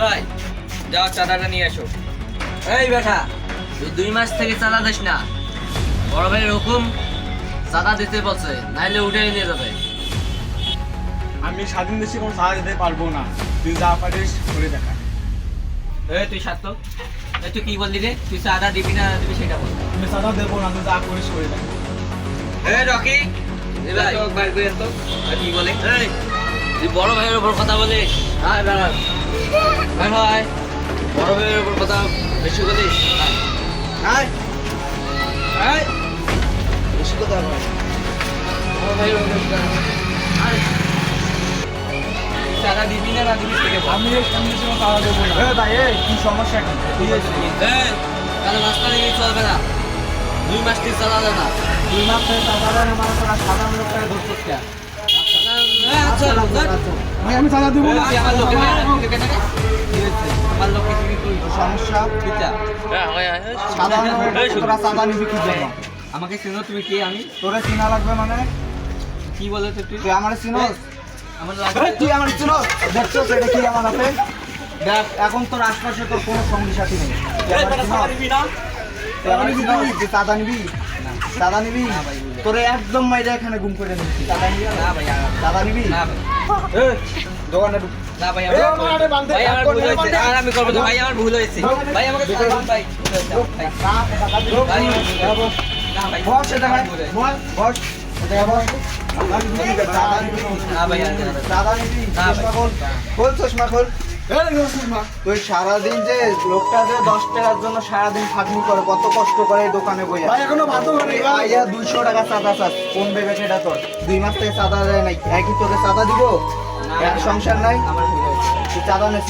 ভাই যাও চাঁদাটা নিয়ে আসো। এই বেটা তুই 2 মাস থেকে চাঁদা দিস না, বড় ভাইয়ের হুকুম চাঁদা দিতে বলছে, নাইলে উঠে নিয়ে যাবে। আমি স্বাধীন দেশে কোনো চাঁদা দিতে পারবো না, তুই যা পারিস করে দেখা। তুই সাত তুই কি বললি রে? তুই চাঁদা দিবি না দিবি সেটা বল। আমি চাঁদা দেবো না, তুই যা করিস করে দেখা। রকি কি বলে? তুই বড় ভাইয়ের উপর কথা বলিস? ভাই ভাই বড় ভাইয়ের উপর কথা বেশি বলিস? বেশি কথা বল। বড় ভাইয়ের উপর চাঁদা দিবি না দিবি সেটা বল। আমি চাঁদা দেবো না। ভাই কি সমস্যা এখন? তাহলে রাস্তা নিয়ে চলবে না, 2 মাস থেকে চাঁদা দেয় না। 2 মাস থেকে চাঁদা দেয় না, আমার তোরা সাধারণ লোকটাকে ধরছিস কেন? আমি চাঁদা দেবো না। আমার লোককে তুমি সমস্যা সাধারণ তোরা চাঁদা নিবি কি জন্য? আমাকে চিনো তুমি কে? আমি তোরা চিনা লাগবে মানে কি বলে তো তুই? তুই আমার চিনোস? আমার তুই আমার চিনোস? দেখছো এটা কি আমার হাতে? দেখ এখন তোর আশপাশে তোর কোনো সঙ্গী সাথী নেই। তুই আমার চিনোস? তুই আমার চিনোস? তুই চাঁদা নিবি? চাঁদা নিবি? তোরে একদম মাইরে এখানে গুম করে নিবি। চাঁদা নিবি না ভাই, চাঁদা নিবি? না ভাই, দোকানে ঢুক। না ভাই, ভাই আমার ভুল হয়েছে। আর আমি করবো না ভাই, আমার ভুল হয়েছে ভাই, আমাকে ছাড়ুন ভাই। ভাই না ভাই, বস এটা ভাই, বস এটা বস। না ভাই, চাঁদা নিবি? না ভাই। চশমা খোল, খোল চশমা খোল। তুই সারাদিন যে লোকটা যে 10 টাকার জন্য সারাদিন খাটনি করে, কত কষ্ট করে এই দোকানে বইয়া এখনো ভাত করে 200 টাকা চাঁদা চাস, কোন ভেবে সেটা তোর? 2 মাস থেকে চাঁদা দেয় নাই, একই তোকে চাঁদা দিব? এক সংসার নাই, আমার ভুল হয়েছে। তুই চাঁদা নিস?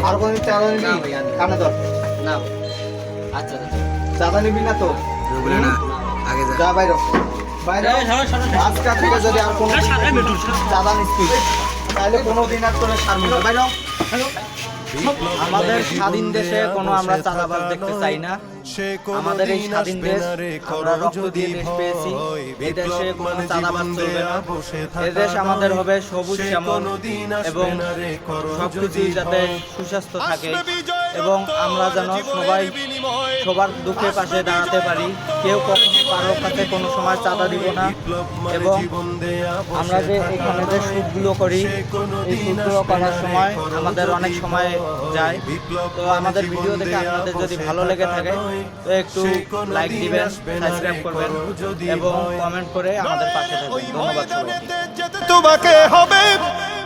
আর কোনদিন চাঁদা নিবি? না ভাই, আমি- কানে ধর। না ভাই। আচ্ছা চাঁদা নিবি না তো? না আগে যা বাইরে বাইরে। আজকা থেকে যদি আর কোনো চাঁদা নিস তুই, তাহলে কোনোদিন আর তোর সারবো না। বাইরে আমাদের স্বাধীন দেশে কোনো আমরা চাঁদাবাজ দেখতে চাই না। আমাদের এই স্বাধীন দেশ, আমরা রক্ত দিয়ে দেশ পেয়েছি। এই দেশে কোনো চাঁদাবাজ চলবে না। এই দেশ আমাদের হবে সবুজ শ্যামল এবং সবকিছু যাতে সুস্বাস্থ্য থাকে এবং আমরা যেন সবাই সবার দুঃখের পাশে দাঁড়াতে পারি। কেউ কখনো কারোর কাছে কোনো সময় চাঁদা দিব না এবং আমরা যে এখানে যে সুদগুলো করি, এই সুদগুলো করার সময় আমাদের অনেক সময় যায়। তো আমাদের ভিডিও দেখে আপনাদের যদি ভালো লেগে থাকে তো একটু লাইক দিবেন, সাবস্ক্রাইব করবেন এবং কমেন্ট করে আমাদের পাশে থাকবেন। ধন্যবাদ সবাইকে। তোমাকে হবে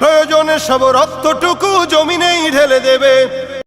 প্রয়োজনে সব রক্তটুকু জমিনেই ঢেলে দেবে।